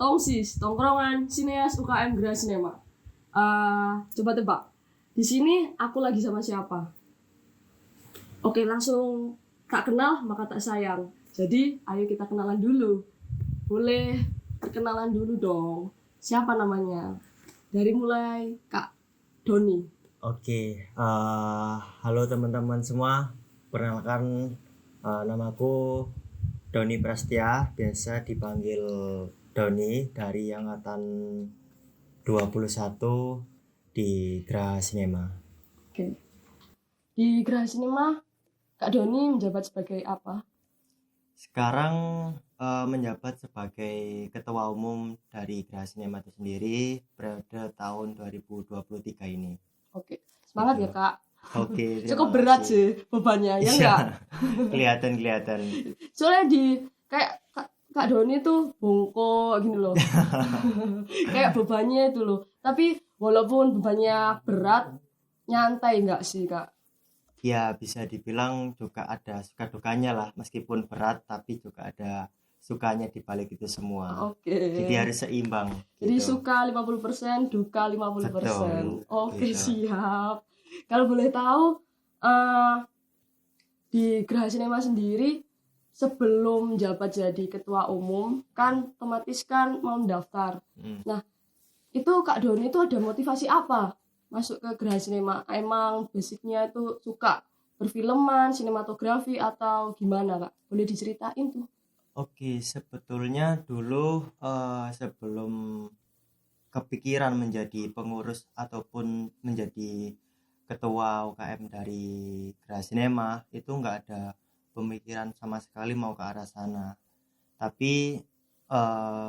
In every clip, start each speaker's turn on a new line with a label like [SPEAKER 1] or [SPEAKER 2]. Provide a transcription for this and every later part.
[SPEAKER 1] Tongsis, tongkrongan sineas UKM Graha Cinema. Coba tebak. Di sini aku lagi sama siapa? Oke, langsung tak kenal maka tak sayang. Jadi, ayo kita kenalan dulu. Boleh perkenalan dulu dong. Siapa namanya? Dari mulai Kak Doni.
[SPEAKER 2] Oke, halo teman-teman semua. Perkenalkan, namaku Doni Prastia, biasa dipanggil Doni, dari angkatan 21 di Graha Cinema.
[SPEAKER 1] Oke. Di Graha Cinema, Kak Doni menjabat sebagai apa?
[SPEAKER 2] Sekarang menjabat sebagai Ketua Umum dari Graha Cinema itu sendiri periode tahun 2023 ini.
[SPEAKER 1] Oke, semangat ya Kak.
[SPEAKER 2] Oke,
[SPEAKER 1] Cukup berat sih bebannya, ya enggak?
[SPEAKER 2] Kelihatan.
[SPEAKER 1] Soalnya kayak Kak Doni tuh bongkok gini loh. Kayak bebannya itu loh. Tapi walaupun bebannya berat, nyantai enggak sih Kak?
[SPEAKER 2] Ya, bisa dibilang juga ada suka dukanya lah, meskipun berat tapi juga ada sukanya di balik itu semua.
[SPEAKER 1] Oke.
[SPEAKER 2] Jadi harus seimbang.
[SPEAKER 1] Jadi
[SPEAKER 2] gitu.
[SPEAKER 1] suka 50%, duka 50%.
[SPEAKER 2] Betul.
[SPEAKER 1] Oke,
[SPEAKER 2] Gitu.
[SPEAKER 1] siap. Kalau boleh tahu, di Graha Cinema sendiri sebelum menjabat jadi ketua umum kan otomatis kan mau mendaftar. Nah, itu Kak Doni itu ada motivasi apa masuk ke Graha Cinema? Emang basicnya itu suka perfilman, sinematografi atau gimana Kak? Boleh diceritain tuh?
[SPEAKER 2] Oke, sebetulnya dulu sebelum kepikiran menjadi pengurus ataupun menjadi ketua UKM dari Graha Cinema, itu nggak ada pemikiran sama sekali mau ke arah sana. Tapi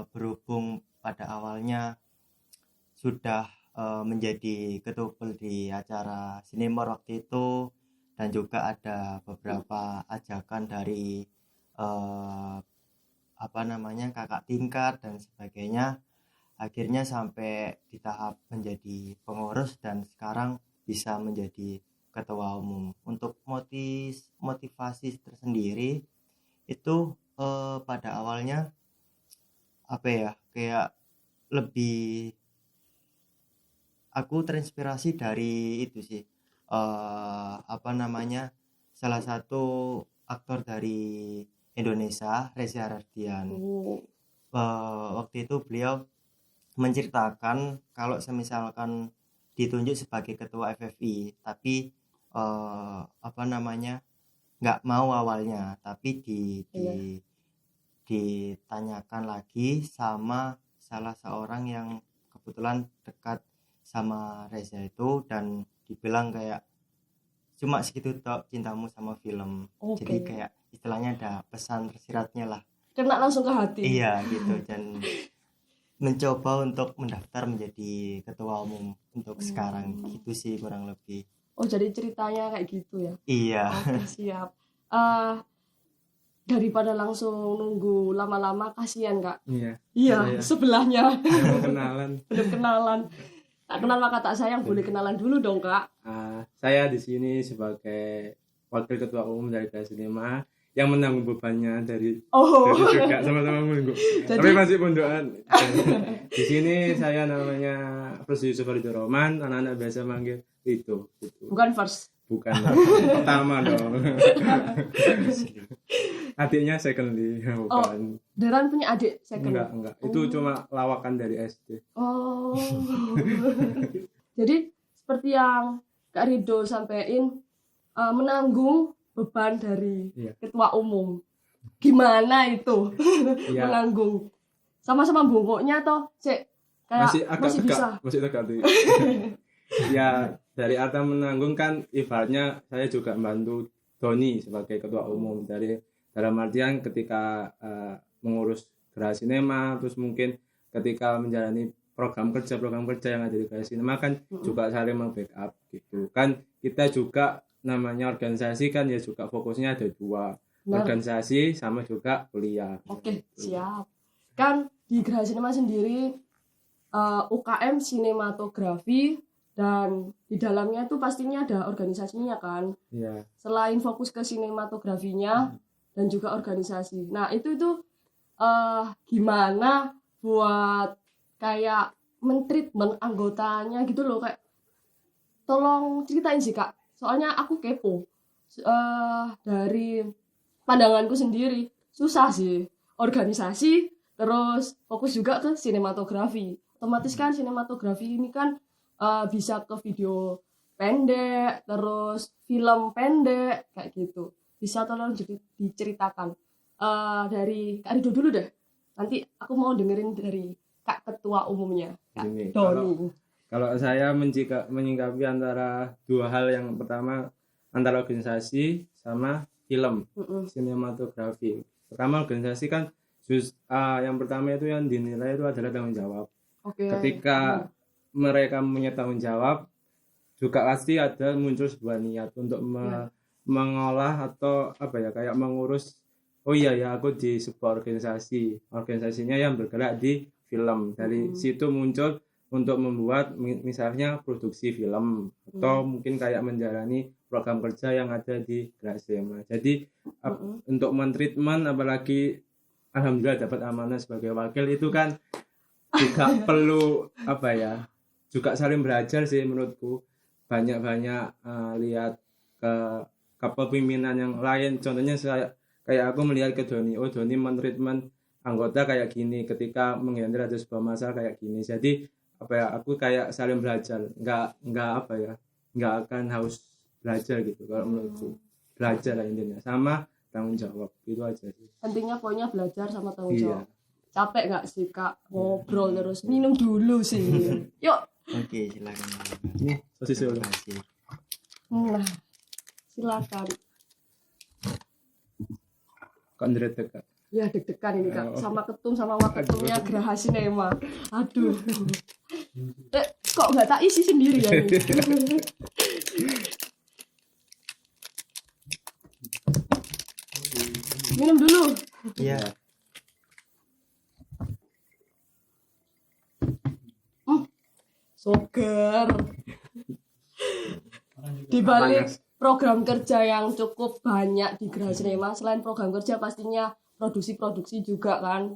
[SPEAKER 2] berhubung pada awalnya sudah menjadi ketupel di acara Sinemor waktu itu, dan juga ada beberapa ajakan dari kakak tingkat dan sebagainya, akhirnya sampai di tahap menjadi pengurus dan sekarang bisa menjadi ketua umum. Untuk motivasi tersendiri itu pada awalnya kayak lebih aku terinspirasi dari itu sih, salah satu aktor dari Indonesia, Reza Rahardian. Waktu itu beliau menceritakan kalau semisalkan ditunjuk sebagai ketua FFI, tapi nggak mau awalnya, tapi ditanyakan lagi sama salah seorang yang kebetulan dekat sama Reza itu, dan dibilang kayak cuma segitu tok cintamu sama film. Jadi kayak istilahnya ada pesan tersiratnya lah,
[SPEAKER 1] kena langsung ke hati.
[SPEAKER 2] Iya gitu, dan mencoba untuk mendaftar menjadi ketua umum untuk sekarang, gitu sih kurang lebih.
[SPEAKER 1] Oh, jadi ceritanya kayak gitu ya?
[SPEAKER 2] Iya.
[SPEAKER 1] Oke, siap. Daripada langsung nunggu lama-lama, kasihan Kak. Iya, sebelahnya. Belum kenalan. Tak kenal maka tak sayang, boleh kenalan dulu dong Kak.
[SPEAKER 3] Saya di sini sebagai wakil ketua umum dari Graha Cinema yang menanggung bebannya dari juga sama-sama menunggu. Tapi masih pondokan. Di sini saya namanya First Yusuf Ridho Roman, anak-anak biasa manggil Ridho.
[SPEAKER 1] Bukan first.
[SPEAKER 3] Bukan, pertama dong. Adiknya secondly, bukan.
[SPEAKER 1] Deran punya adik second?
[SPEAKER 3] Enggak. Itu cuma lawakan dari SD.
[SPEAKER 1] Oh. Jadi seperti yang Kak Ridho sampaikan, menanggung beban dari ketua umum. Gimana itu? Menanggung? Sama-sama bungkuknya toh, kayak masih bisa.
[SPEAKER 3] Masih tegak. Ya, dari arti menanggung kan ibaratnya saya juga membantu Doni sebagai ketua umum, dari dalam artian ketika mengurus Graha Cinema, terus mungkin ketika menjalani program kerja yang ada di Graha Cinema kan juga saling membackup gitu kan. Kita juga namanya organisasi kan ya, juga fokusnya ada dua, organisasi sama juga kuliah.
[SPEAKER 1] Oke, siap. Kan di Graha Cinema sendiri UKM sinematografi, dan di dalamnya tuh pastinya ada organisasinya kan.
[SPEAKER 3] Iya.
[SPEAKER 1] Selain fokus ke sinematografinya dan juga organisasi. Nah, itu gimana buat kayak mentreatment anggotanya gitu loh, kayak tolong ceritain sih Kak, soalnya aku kepo. Dari pandanganku sendiri susah sih organisasi terus fokus juga ke sinematografi. Otomatis kan sinematografi ini kan bisa ke video pendek terus film pendek kayak gitu. Bisa tolong diceritakan dari Kak Rido dulu deh, nanti aku mau dengerin dari Kak Ketua Umumnya Kak
[SPEAKER 3] Gini,
[SPEAKER 1] Doni.
[SPEAKER 3] kalau saya menyingkapi antara dua hal, yang pertama antara organisasi sama film sinematografi. Pertama organisasi kan yang pertama itu yang dinilai itu adalah tanggung jawab. Ketika mereka punya tanggung jawab, juga pasti ada muncul sebuah niat untuk mengolah atau apa ya, kayak mengurus. Oh iya ya, aku di sebuah organisasinya yang bergerak di film. Dari situ muncul untuk membuat misalnya produksi film atau mungkin kayak menjalani program kerja yang ada di Gerak Sinema. Jadi untuk mentreatment, apalagi alhamdulillah dapat amanah sebagai wakil, itu kan juga perlu apa ya, juga saling belajar sih menurutku. Banyak-banyak lihat ke kepemimpinan yang lain. Contohnya kayak aku melihat ke Doni, oh Doni mentreatment anggota kayak gini, ketika menghandle ada sebuah masalah kayak gini. Jadi apa ya, aku kayak saling belajar, nggak apa ya, nggak akan haus belajar gitu. Kalau menurutku belajar lah intinya, sama tanggung jawab, itu aja sih.
[SPEAKER 1] Pentingnya pokoknya belajar sama tanggung jawab. Capek nggak sih Kak ngobrol terus? Minum dulu sih. Yuk.
[SPEAKER 2] Oke, silakan.
[SPEAKER 3] Ini sosis dulu.
[SPEAKER 2] Terima kasih.
[SPEAKER 1] Nah, silakan.
[SPEAKER 3] Kok ndredeg Kak?
[SPEAKER 1] Ya deg-degan ini Kak, sama ketum sama waketumnya Geraha Sinema. Aduh. Kok nggak tak isi sendiri ya ini? Minum dulu.
[SPEAKER 2] Iya.
[SPEAKER 1] Seger. Di balik program kerja yang cukup banyak di Geraha Sinema, selain program kerja pastinya produksi juga kan.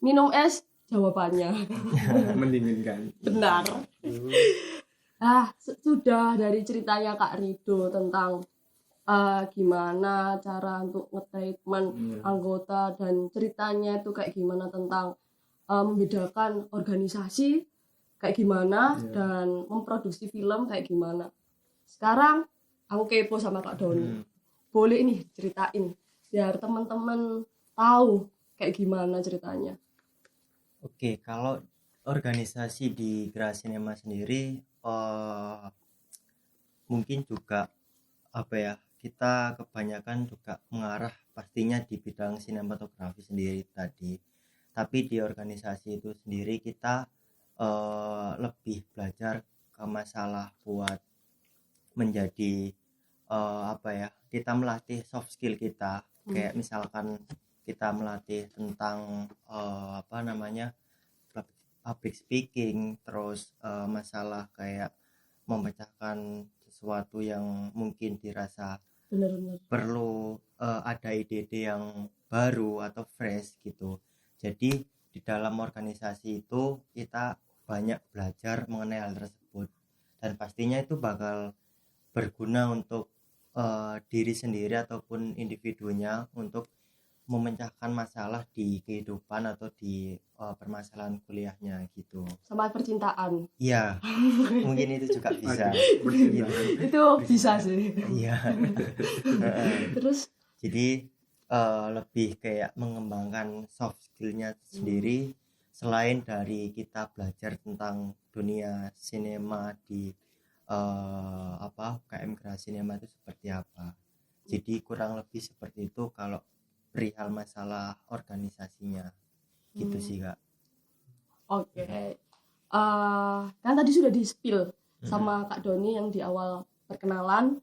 [SPEAKER 1] Minum es jawabannya.
[SPEAKER 3] Mendinginkan.
[SPEAKER 1] Benar. Sudah dari ceritanya Kak Rido tentang gimana cara untuk nge-treatment anggota, dan ceritanya itu kayak gimana tentang membedakan organisasi kayak gimana dan memproduksi film kayak gimana. Sekarang aku kepo sama Kak Doni. Boleh nih ceritain biar teman-teman tahu kayak gimana ceritanya.
[SPEAKER 2] Oke, kalau organisasi di Geraha Sinema sendiri mungkin juga apa ya, kita kebanyakan juga mengarah pastinya di bidang sinematografi sendiri tadi. Tapi di organisasi itu sendiri kita lebih belajar ke masalah buat menjadi apa ya, kita melatih soft skill kita. Kayak misalkan kita melatih tentang public speaking, terus masalah kayak memecahkan sesuatu yang mungkin dirasa
[SPEAKER 1] Benar-benar
[SPEAKER 2] perlu ada ide-ide yang baru atau fresh gitu. Jadi di dalam organisasi itu kita banyak belajar mengenai hal tersebut, dan pastinya itu bakal berguna untuk diri sendiri ataupun individunya untuk memecahkan masalah di kehidupan atau di permasalahan kuliahnya gitu.
[SPEAKER 1] sama percintaan.
[SPEAKER 2] Iya, mungkin itu juga bisa. Gitu.
[SPEAKER 1] Itu bisa sih.
[SPEAKER 2] Iya.
[SPEAKER 1] Terus
[SPEAKER 2] Jadi lebih kayak mengembangkan soft skillnya sendiri, selain dari kita belajar tentang dunia sinema di UKM Geraha Sinema itu seperti apa. Jadi kurang lebih seperti itu kalau perihal masalah organisasinya gitu sih Kak.
[SPEAKER 1] Oke. Kan tadi sudah di-spill sama Kak Doni yang di awal perkenalan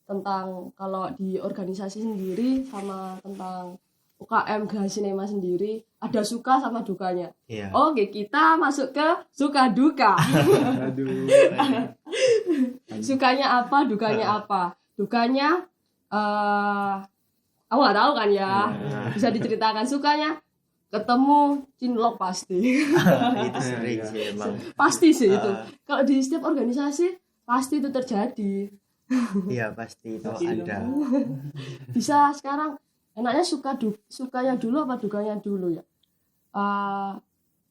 [SPEAKER 1] tentang kalau di organisasi sendiri sama tentang UKM Geraha Sinema sendiri ada suka sama dukanya.
[SPEAKER 2] Iya.
[SPEAKER 1] Oke, kita masuk ke suka duka.
[SPEAKER 3] Aduh.
[SPEAKER 1] Sukanya apa, dukanya apa? Dukanya aku nggak tahu kan ya. Bisa diceritakan. Sukanya ketemu cinlok pasti.
[SPEAKER 2] Itu sering
[SPEAKER 3] Iya.
[SPEAKER 2] sih emang.
[SPEAKER 1] Pasti sih itu.
[SPEAKER 2] Ah,
[SPEAKER 1] Kalau di setiap organisasi pasti itu terjadi.
[SPEAKER 2] iya pasti itu
[SPEAKER 3] Pasti.
[SPEAKER 2] ada.
[SPEAKER 1] Bisa sekarang enaknya sukanya dulu apa dukanya dulu ya?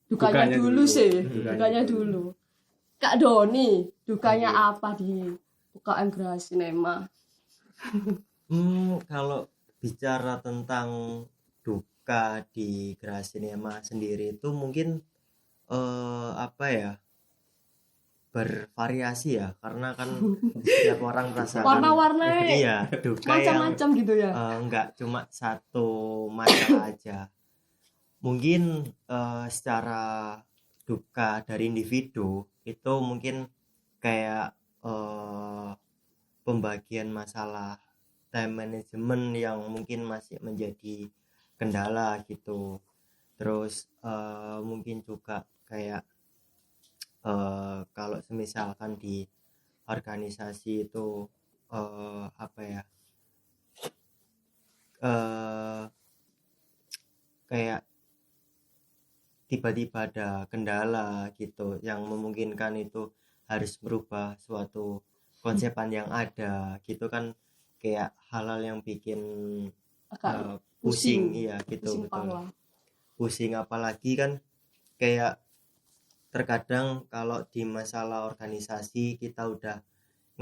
[SPEAKER 1] Dukanya
[SPEAKER 3] Dukanya
[SPEAKER 1] dulu
[SPEAKER 3] dulu.
[SPEAKER 1] sih,
[SPEAKER 3] Dukanya
[SPEAKER 1] dukanya
[SPEAKER 3] dulu.
[SPEAKER 1] dulu. Kak Doni, dukanya
[SPEAKER 2] Oke.
[SPEAKER 1] apa di UKM Geraha Cinema?
[SPEAKER 2] Kalau bicara tentang duka di Geraha Cinema sendiri itu mungkin apa ya, bervariasi ya, karena kan setiap orang merasakan
[SPEAKER 1] Warna-warnanya
[SPEAKER 2] iya duka yang
[SPEAKER 1] macam-macam gitu ya.
[SPEAKER 2] nggak cuma satu masalah aja. Mungkin secara duka dari individu itu mungkin kayak pembagian masalah time management yang mungkin masih menjadi kendala gitu. Terus mungkin juga kayak kalau semisalkan di organisasi itu apa ya, kayak tiba-tiba ada kendala gitu yang memungkinkan itu harus merubah suatu konsepan yang ada gitu kan, kayak hal-hal yang bikin
[SPEAKER 1] Agak
[SPEAKER 2] pusing.
[SPEAKER 1] pusing.
[SPEAKER 2] Iya gitu,
[SPEAKER 1] pusing
[SPEAKER 2] betul,
[SPEAKER 1] kepala.
[SPEAKER 2] pusing. Apalagi kan kayak terkadang kalau di masalah organisasi kita udah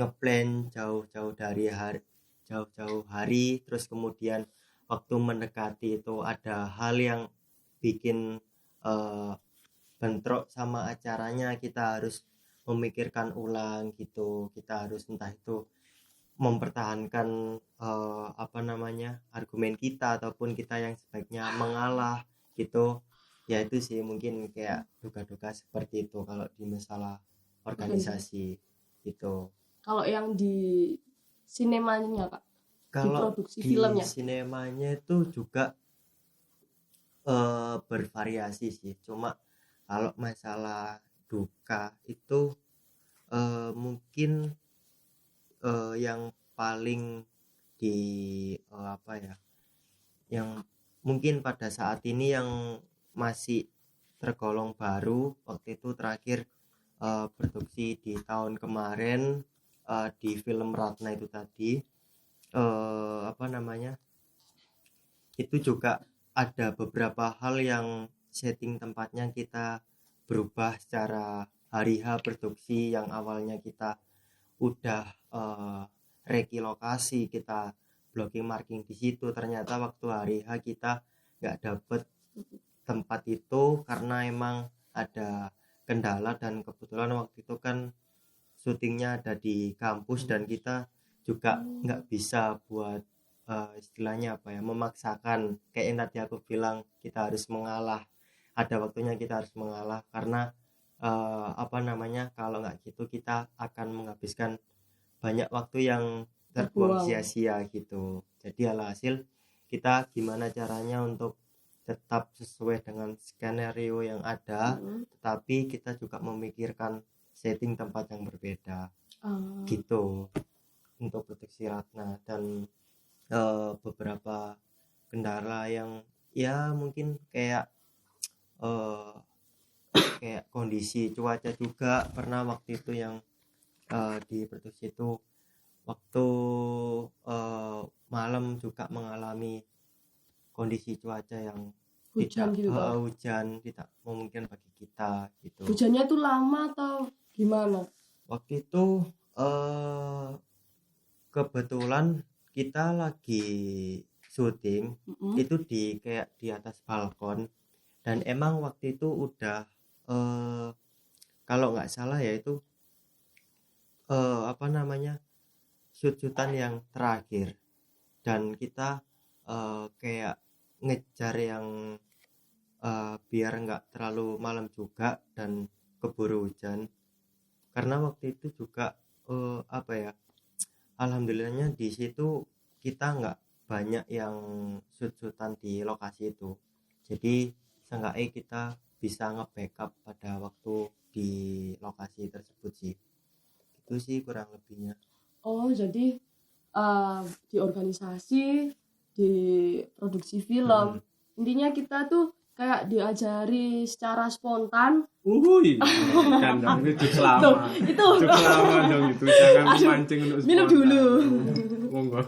[SPEAKER 2] ngeplan jauh-jauh hari, terus kemudian waktu mendekati itu ada hal yang bikin bentrok sama acaranya, kita harus memikirkan ulang gitu. Kita harus entah itu mempertahankan apa namanya, argumen kita, ataupun kita yang sebaiknya mengalah gitu. Ya itu sih mungkin kayak duka-duka seperti itu kalau di masalah organisasi gitu.
[SPEAKER 1] Kalau yang di sinemanya Kak,
[SPEAKER 2] Kalau
[SPEAKER 1] produksi
[SPEAKER 2] di
[SPEAKER 1] filmnya.
[SPEAKER 2] sinemanya itu juga bervariasi sih. Cuma kalau masalah duka itu mungkin yang paling di apa ya, yang mungkin pada saat ini yang masih tergolong baru, waktu itu terakhir produksi di tahun kemarin di film Ratna itu tadi, apa namanya, itu juga ada beberapa hal yang setting tempatnya kita berubah secara hari H produksi. Yang awalnya kita udah rekilokasi, kita blocking marking di situ, ternyata waktu hari H kita nggak dapet tempat itu karena emang ada kendala, dan kebetulan waktu itu kan syutingnya ada di kampus dan kita juga nggak bisa buat istilahnya apa ya, memaksakan kayak yang tadi aku bilang, kita harus mengalah, ada waktunya kita harus mengalah, karena apa namanya, kalau nggak gitu kita akan menghabiskan banyak waktu yang terbuang sia-sia gitu. Jadi alhasil kita gimana caranya untuk tetap sesuai dengan skenario yang ada, tetapi kita juga memikirkan setting tempat yang berbeda gitu untuk produksi Ratna. Dan beberapa kendala yang ya mungkin kayak kayak kondisi cuaca juga pernah waktu itu yang di produksi itu waktu malam juga mengalami kondisi cuaca yang
[SPEAKER 1] Hujan gitu Kak.
[SPEAKER 2] hujan tidak memungkinkan bagi kita gitu.
[SPEAKER 1] Hujannya tuh lama atau gimana?
[SPEAKER 2] Waktu itu kebetulan kita lagi syuting itu di kayak di atas balkon, dan emang waktu itu udah kalau nggak salah ya itu apa namanya, shoot-shootan yang terakhir, dan kita kayak ngejar yang biar nggak terlalu malam juga dan keburu hujan, karena waktu itu juga apa ya, alhamdulillahnya di situ kita nggak banyak yang shoot-shootan di lokasi itu, jadi seenggaknya kita bisa nge-backup pada waktu di lokasi tersebut sih. Itu sih kurang lebihnya.
[SPEAKER 1] Oh jadi di organisasi, di produksi film, intinya kita tuh kayak diajari secara spontan.
[SPEAKER 3] Uhuy, kan dong itu jokes lama.
[SPEAKER 1] Itu
[SPEAKER 3] Jokes lama dong itu. Jangan
[SPEAKER 1] Aduh,
[SPEAKER 3] memancing untuk
[SPEAKER 1] minum
[SPEAKER 3] spontan.
[SPEAKER 1] dulu.
[SPEAKER 3] Monggo.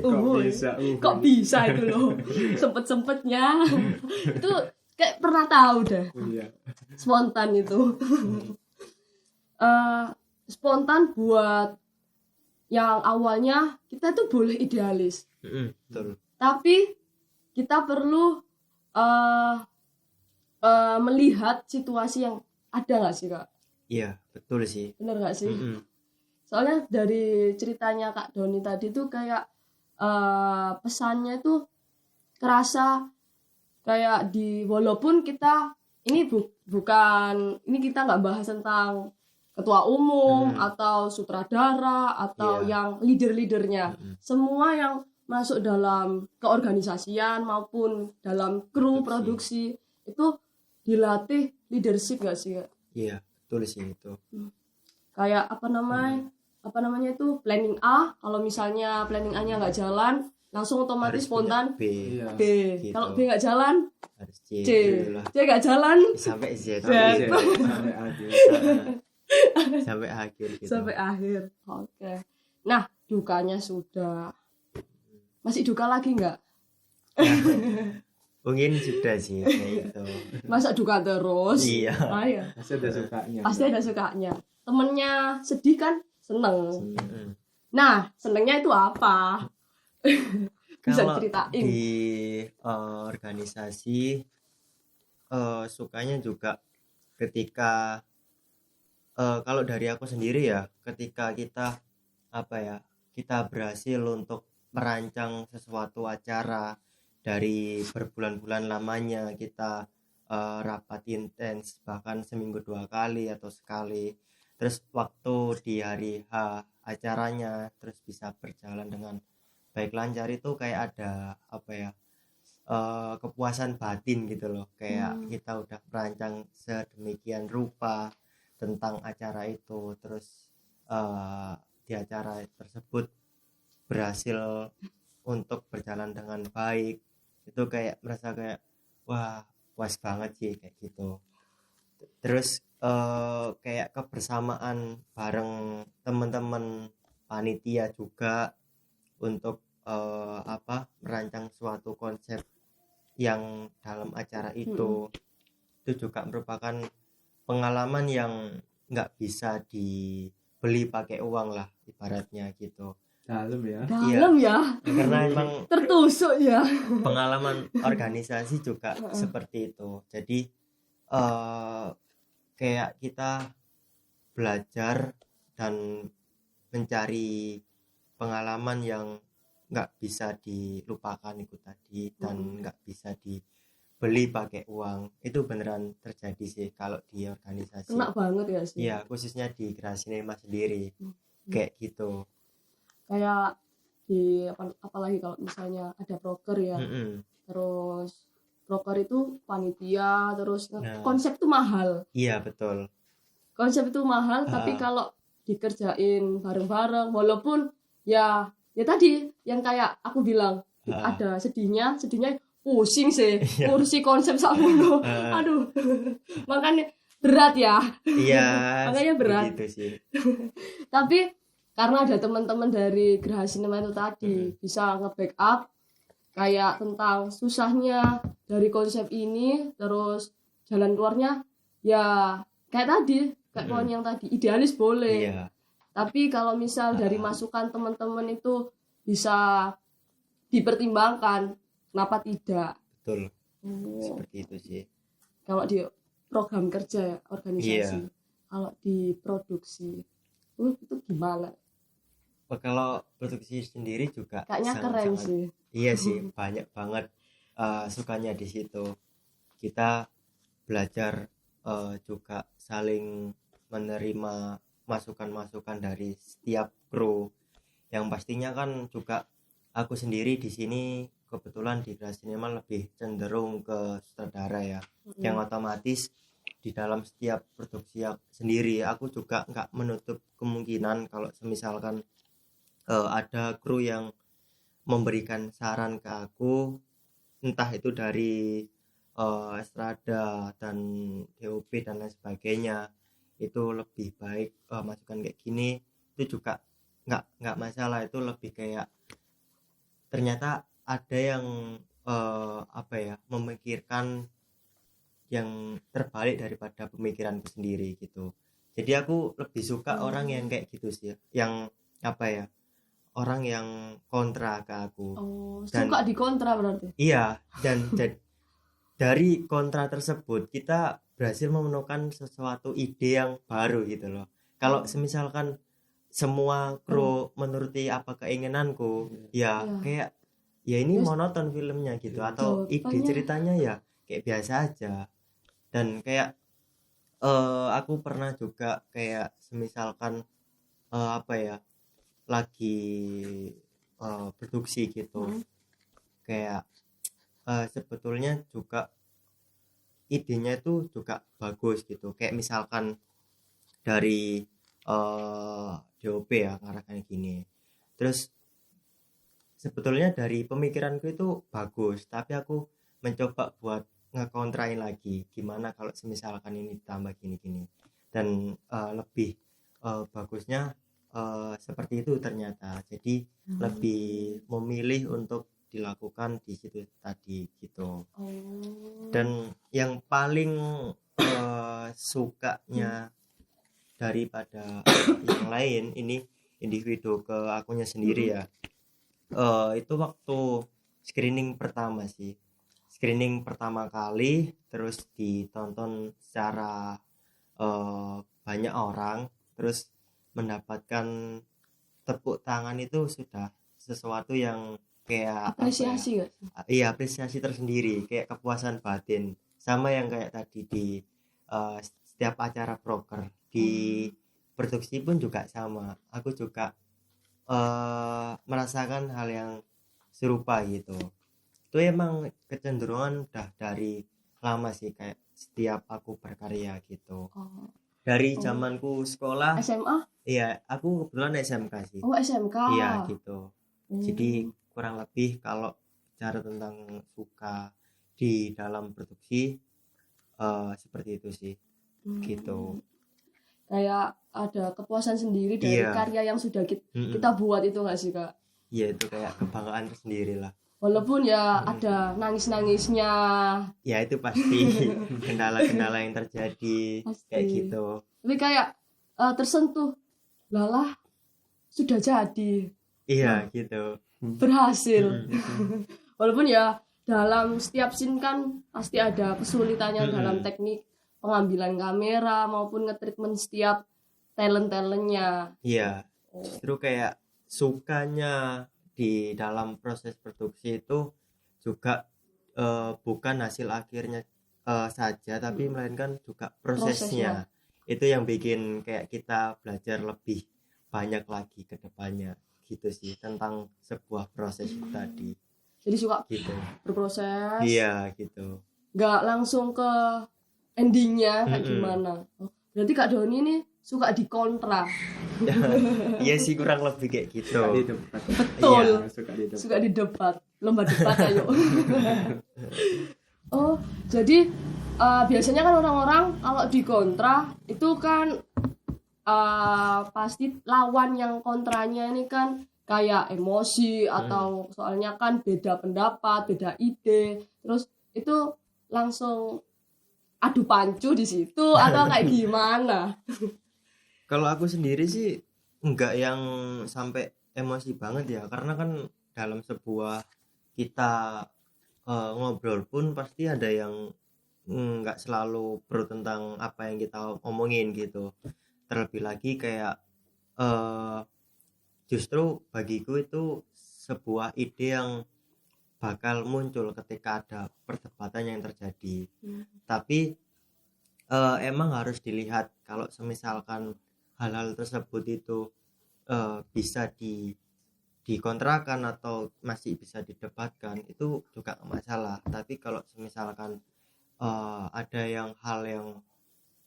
[SPEAKER 1] Uhuy.
[SPEAKER 3] Uhuy.
[SPEAKER 1] Kok bisa itu loh. Sempet-sempetnya. Itu kayak pernah tahu dah.
[SPEAKER 3] Iya.
[SPEAKER 1] Spontan itu. Spontan buat yang awalnya kita tuh boleh idealis.
[SPEAKER 2] Betul.
[SPEAKER 1] Tapi kita perlu melihat situasi yang ada nggak sih Kak?
[SPEAKER 2] Iya, betul sih.
[SPEAKER 1] Bener nggak sih?
[SPEAKER 2] Mm-mm.
[SPEAKER 1] Soalnya dari ceritanya Kak Doni tadi tuh kayak pesannya tuh kerasa kayak walaupun kita ini bukan ini kita nggak bahas tentang ketua umum atau sutradara atau
[SPEAKER 2] Iya.
[SPEAKER 1] yang leader-leadernya. Semua yang masuk dalam keorganisasian maupun dalam kru produksi itu dilatih leadership nggak sih Kak?
[SPEAKER 2] Iya, betul sih itu.
[SPEAKER 1] Kayak apa namanya itu planning A, kalau misalnya planning A-nya nggak jalan langsung otomatis
[SPEAKER 2] Harus punya
[SPEAKER 1] spontan
[SPEAKER 2] B,
[SPEAKER 3] Iya.
[SPEAKER 1] B.
[SPEAKER 2] Gitu.
[SPEAKER 1] Kalau B nggak jalan
[SPEAKER 2] harus C,
[SPEAKER 1] C.
[SPEAKER 2] gitu lah.
[SPEAKER 1] C nggak jalan
[SPEAKER 2] Sampai Z,
[SPEAKER 1] Z.
[SPEAKER 3] Sampai akhir.
[SPEAKER 2] sampai akhir gitu.
[SPEAKER 1] sampai akhir. Oke. Nah, dukanya sudah. Masih duka lagi nggak?
[SPEAKER 2] Mungkin sudah sih kayak gitu.
[SPEAKER 1] Masa duka terus?
[SPEAKER 2] Iya.
[SPEAKER 1] Ah, ya.
[SPEAKER 3] Pasti ada sukanya.
[SPEAKER 1] Pasti ada sukanya. Temennya sedih kan seneng.
[SPEAKER 2] Mm-mm.
[SPEAKER 1] Nah, senengnya itu apa? Bisa
[SPEAKER 2] Kalau
[SPEAKER 1] diceritain.
[SPEAKER 2] di organisasi sukanya juga ketika kalau dari aku sendiri ya, ketika kita kita berhasil untuk merancang sesuatu acara dari berbulan-bulan lamanya, kita rapat intens bahkan seminggu 2 kali atau sekali, terus waktu di hari H acaranya terus bisa berjalan dengan baik lancar, itu kayak ada kepuasan batin gitu loh, kayak kita udah merancang sedemikian rupa tentang acara itu, terus di acara tersebut berhasil untuk berjalan dengan baik, itu kayak merasa kayak wah puas banget sih kayak gitu. Terus kayak kebersamaan bareng teman-teman panitia juga untuk merancang suatu konsep yang dalam acara itu juga merupakan pengalaman yang nggak bisa dibeli pakai uang lah ibaratnya gitu.
[SPEAKER 3] Dalam ya.
[SPEAKER 1] Dalam ya,
[SPEAKER 2] Karena emang
[SPEAKER 1] tertusuk ya.
[SPEAKER 2] pengalaman organisasi juga seperti itu. Jadi kayak kita belajar dan mencari pengalaman yang nggak bisa dilupakan itu tadi, dan nggak bisa dibeli pakai uang. Itu beneran terjadi sih kalau di organisasi.
[SPEAKER 1] Kena banget ya sih.
[SPEAKER 2] Iya, khususnya di Grasinema sendiri kayak gitu.
[SPEAKER 1] Kayak apalagi kalau misalnya ada proker ya.
[SPEAKER 2] Mm-mm.
[SPEAKER 1] Terus proker itu panitia, terus
[SPEAKER 2] Nah.
[SPEAKER 1] konsep itu mahal.
[SPEAKER 2] Iya betul.
[SPEAKER 1] Konsep itu mahal, tapi kalau dikerjain bareng-bareng, walaupun ya tadi yang kayak aku bilang ada sedihnya pusing sih ngurusi konsep sakmono. Aduh. Makanya berat ya.
[SPEAKER 2] Iya.
[SPEAKER 1] Makanya berat.
[SPEAKER 2] Begitu sih.
[SPEAKER 1] Tapi karena ada teman-teman dari Geraha Cinema itu tadi bisa nge-backup kayak tentang susahnya dari konsep ini, terus jalan keluarnya ya kayak tadi, kayak poin yang tadi, idealis boleh.
[SPEAKER 2] Iya.
[SPEAKER 1] Tapi kalau misal dari masukan teman-teman itu bisa dipertimbangkan, kenapa tidak?
[SPEAKER 2] Betul.
[SPEAKER 1] Oh,
[SPEAKER 2] Seperti itu sih.
[SPEAKER 1] kalau di program kerja ya, organisasi.
[SPEAKER 2] Iya.
[SPEAKER 1] Kalau di produksi itu gimana?
[SPEAKER 2] Kalau produksi sendiri juga
[SPEAKER 1] Kayaknya keren
[SPEAKER 2] sangat-sangat-
[SPEAKER 1] sih.
[SPEAKER 2] Iya sih, banyak banget sukanya di situ. Kita belajar juga saling menerima masukan-masukan dari setiap kru. Yang pastinya kan juga aku sendiri di sini kebetulan di Geraha Cinema lebih cenderung ke sutradara ya. Yang otomatis di dalam setiap produksi sendiri aku juga nggak menutup kemungkinan kalau semisalkan ada kru yang memberikan saran ke aku entah itu dari Strada dan DOP dan lain sebagainya itu lebih baik masukan kayak gini, itu juga nggak masalah. Itu lebih kayak ternyata ada yang apa ya, memikirkan yang terbalik daripada pemikiranku sendiri gitu. Jadi aku lebih suka orang yang kayak gitu sih, yang apa ya, orang yang kontra ke aku. Dan
[SPEAKER 1] suka dikontra berarti.
[SPEAKER 2] iya, dan dari kontra tersebut kita berhasil menemukan sesuatu ide yang baru gitu loh. Kalau semisalkan semua kru menuruti apa keinginanku, ya
[SPEAKER 1] Iya.
[SPEAKER 2] kayak ya ini
[SPEAKER 1] Terus-
[SPEAKER 2] monoton filmnya gitu, atau ide
[SPEAKER 1] Jawabannya-
[SPEAKER 2] ceritanya ya kayak biasa aja. Dan kayak aku pernah juga kayak semisalkan apa ya, lagi produksi gitu, kayak sebetulnya juga idenya itu juga bagus gitu, kayak misalkan dari DOP ya ngarahkan gini, terus sebetulnya dari pemikiranku itu bagus, tapi aku mencoba buat ngekontrain lagi, gimana kalau semisalkan ini ditambah gini-gini, dan lebih bagusnya seperti itu ternyata. Jadi lebih memilih untuk dilakukan di situ tadi gitu. Dan yang paling sukanya daripada yang lain, ini individu ke akunya sendiri ya, itu waktu screening pertama sih, screening pertama kali terus ditonton secara banyak orang, terus mendapatkan tepuk tangan, itu sudah sesuatu yang kayak
[SPEAKER 1] Apresiasi gak?
[SPEAKER 2] iya, apresiasi tersendiri, kayak kepuasan batin. Sama yang kayak tadi di setiap acara proker di produksi pun juga sama, aku juga merasakan hal yang serupa gitu. Itu emang kecenderungan udah dari lama sih, kayak setiap aku berkarya gitu. Dari zamanku sekolah,
[SPEAKER 1] SMA?
[SPEAKER 2] iya aku kebetulan SMK sih.
[SPEAKER 1] SMK.
[SPEAKER 2] Iya gitu. Jadi kurang lebih kalau bicara tentang suka di dalam produksi seperti itu sih. Gitu.
[SPEAKER 1] Kayak ada kepuasan sendiri dari
[SPEAKER 2] Iya.
[SPEAKER 1] karya yang sudah kita buat itu gak sih Kak?
[SPEAKER 2] Iya, itu kayak kebanggaan tersendiri lah.
[SPEAKER 1] Walaupun ya ada nangis-nangisnya.
[SPEAKER 2] Ya itu pasti kendala-kendala yang terjadi
[SPEAKER 1] Pasti.
[SPEAKER 2] kayak gitu.
[SPEAKER 1] Tapi kayak tersentuh. Lalah sudah jadi.
[SPEAKER 2] Iya gitu.
[SPEAKER 1] Berhasil. Walaupun ya dalam setiap scene kan pasti ada kesulitannya dalam teknik pengambilan kamera maupun nge-treatment setiap talent-talentnya.
[SPEAKER 2] Iya. Justru kayak sukanya di dalam proses produksi itu juga bukan hasil akhirnya saja, tapi melainkan juga prosesnya. Itu yang bikin kayak kita belajar lebih banyak lagi ke depannya gitu sih, tentang sebuah proses itu tadi.
[SPEAKER 1] Jadi suka
[SPEAKER 2] Gitu.
[SPEAKER 1] berproses.
[SPEAKER 2] Iya gitu.
[SPEAKER 1] Nggak langsung ke endingnya kayak gimana. Berarti Kak Doni ini suka dikontra.
[SPEAKER 2] Iya sih, kurang lebih kayak gitu.
[SPEAKER 3] Suka di debat.
[SPEAKER 1] Betul.
[SPEAKER 2] Iya.
[SPEAKER 1] Suka di debat. Lomba debat ayo. Jadi biasanya kan orang-orang kalau dikontra itu kan pasti lawan yang kontranya ini kan kayak emosi atau soalnya kan beda pendapat, beda ide, terus itu langsung adu pancu di situ atau kayak gimana?
[SPEAKER 2] Kalau aku sendiri sih enggak yang sampai emosi banget ya, karena kan dalam sebuah kita ngobrol pun pasti ada yang enggak selalu pro tentang apa yang kita omongin gitu. Terlebih lagi kayak justru bagiku itu sebuah ide yang bakal muncul ketika ada perdebatan yang terjadi. Tapi emang harus dilihat kalau semisalkan hal-hal tersebut itu bisa dikontrakan atau masih bisa didebatkan, itu juga gak masalah. Tapi kalau semisalkan ada yang hal yang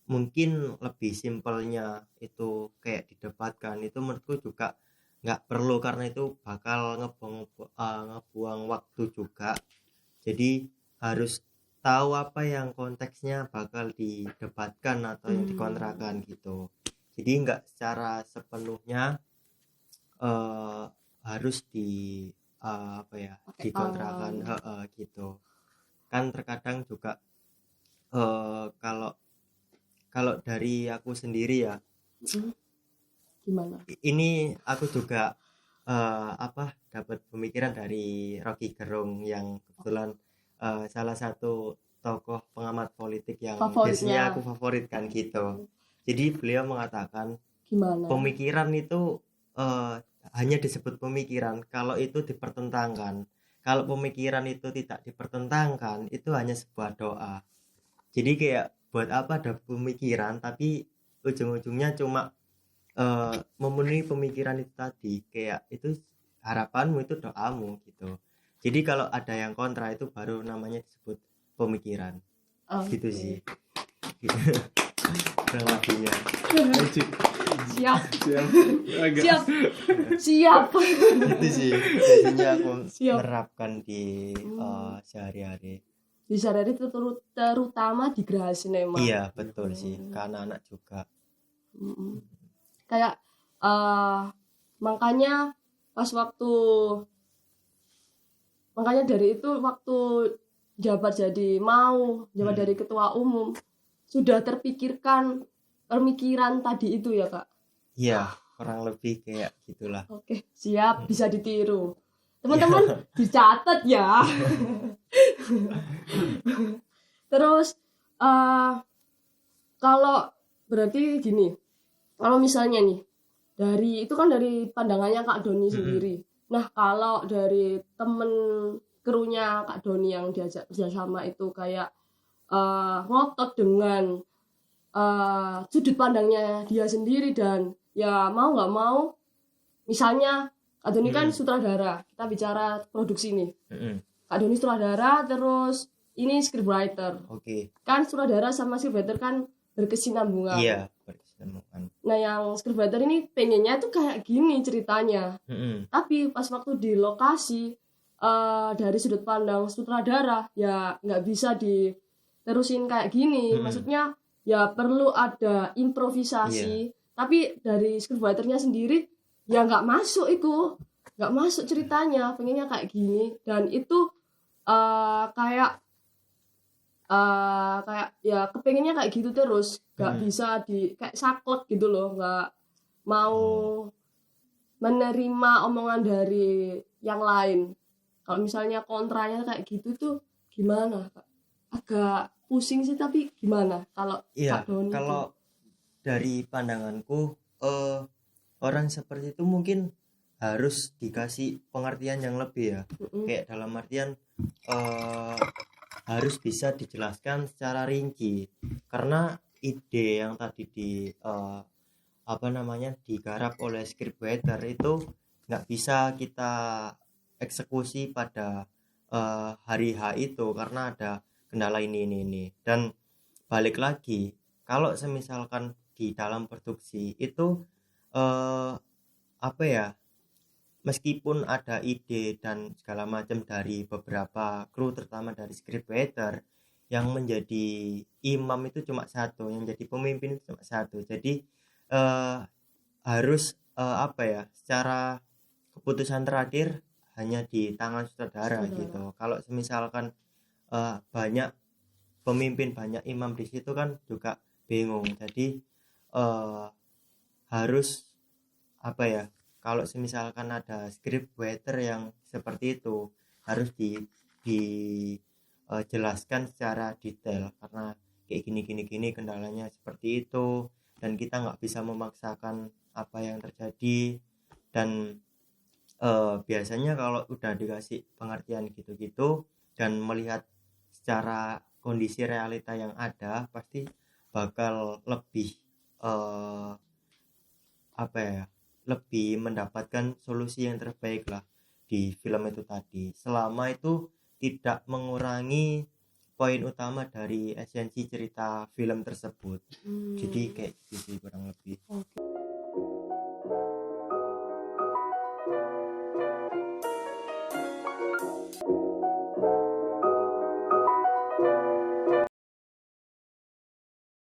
[SPEAKER 2] mungkin lebih simpelnya itu kayak didebatkan, itu menurutku juga nggak perlu, karena itu bakal ngebuang waktu juga. Jadi harus tahu apa yang konteksnya bakal didebatkan atau yang dikontrakan gitu. Jadi nggak secara sepenuhnya harus apa ya, dikontrakan gitu. Kan terkadang juga kalau dari aku sendiri ya,
[SPEAKER 1] Gimana?
[SPEAKER 2] ini aku juga dapat pemikiran dari Rocky Gerung yang kebetulan salah satu tokoh pengamat politik yang biasanya aku favoritkan gitu. Jadi beliau mengatakan
[SPEAKER 1] Gimana?
[SPEAKER 2] pemikiran itu hanya disebut pemikiran kalau itu dipertentangkan. Kalau pemikiran itu tidak dipertentangkan, itu hanya sebuah doa. Jadi kayak buat apa ada pemikiran tapi ujung-ujungnya cuma memenuhi pemikiran itu tadi, kayak itu harapanmu, itu doamu gitu. Jadi kalau ada yang kontra itu baru namanya disebut pemikiran. Gitu sih. Kurang lebihnya.
[SPEAKER 1] Siap.
[SPEAKER 3] Agak.
[SPEAKER 1] Siap.
[SPEAKER 2] Itu sih biasanya aku menerapkan di sehari-hari.
[SPEAKER 1] Di sehari-hari terutama di Geraha Cinema.
[SPEAKER 2] Iya betul sih, ke anak-anak juga.
[SPEAKER 1] Kayak makanya dari itu waktu jabat dari ketua umum sudah terpikirkan pemikiran tadi itu ya Kak.
[SPEAKER 2] Iya, kurang lebih kayak gitulah.
[SPEAKER 1] Oke, siap, bisa ditiru. Teman-teman dicatat ya. Terus kalau berarti gini, kalau misalnya nih dari pandangannya Kak Doni sendiri. Nah, kalau dari temen krunya Kak Doni yang diajak kerjasama itu kayak ngotot dengan sudut pandangnya dia sendiri, dan ya mau nggak mau, misalnya Kak Doni kan sutradara, kita bicara produksi nih. Kak Doni sutradara, terus ini scriptwriter. Kan sutradara sama scriptwriter kan berkesinambungan.
[SPEAKER 2] Iya, berkesinambungan.
[SPEAKER 1] Nah, yang scriptwriter ini pengennya tuh kayak gini ceritanya. Tapi pas waktu di lokasi dari sudut pandang sutradara ya nggak bisa diterusin kayak gini. Maksudnya ya perlu ada improvisasi. Tapi dari scriptwriternya sendiri ya nggak masuk ceritanya, pengennya kayak gini, dan itu kayak ya kepengennya kayak gitu terus, nggak bisa kayak saklek gitu loh, nggak mau menerima omongan dari yang lain. Kalau misalnya kontranya kayak gitu tuh gimana Kak? Agak pusing sih, tapi gimana kalau Kak Doni?
[SPEAKER 2] Kalau dari pandanganku orang seperti itu mungkin harus dikasih pengertian yang lebih ya. Kayak dalam artian harus bisa dijelaskan secara rinci, karena ide yang tadi digarap oleh scriptwriter itu nggak bisa kita eksekusi pada hari H itu karena ada kendala ini. Dan balik lagi, kalau semisalkan di dalam produksi itu meskipun ada ide dan segala macam dari beberapa kru, terutama dari scriptwriter, yang menjadi imam itu cuma satu, yang jadi pemimpin itu cuma satu. Jadi harus secara keputusan terakhir hanya di tangan sutradara gitu. Kalau misalkan banyak pemimpin, banyak imam di situ kan juga bingung. Jadi harus kalau misalkan ada scriptwriter yang seperti itu harus dijelaskan secara detail, karena kayak gini kendalanya seperti itu, dan kita nggak bisa memaksakan apa yang terjadi. Dan biasanya kalau udah dikasih pengertian gitu-gitu dan melihat secara kondisi realita yang ada, pasti bakal lebih lebih mendapatkan solusi yang terbaik lah di film itu tadi, selama itu tidak mengurangi poin utama dari esensi cerita film tersebut. Jadi kayak gitu kurang lebih.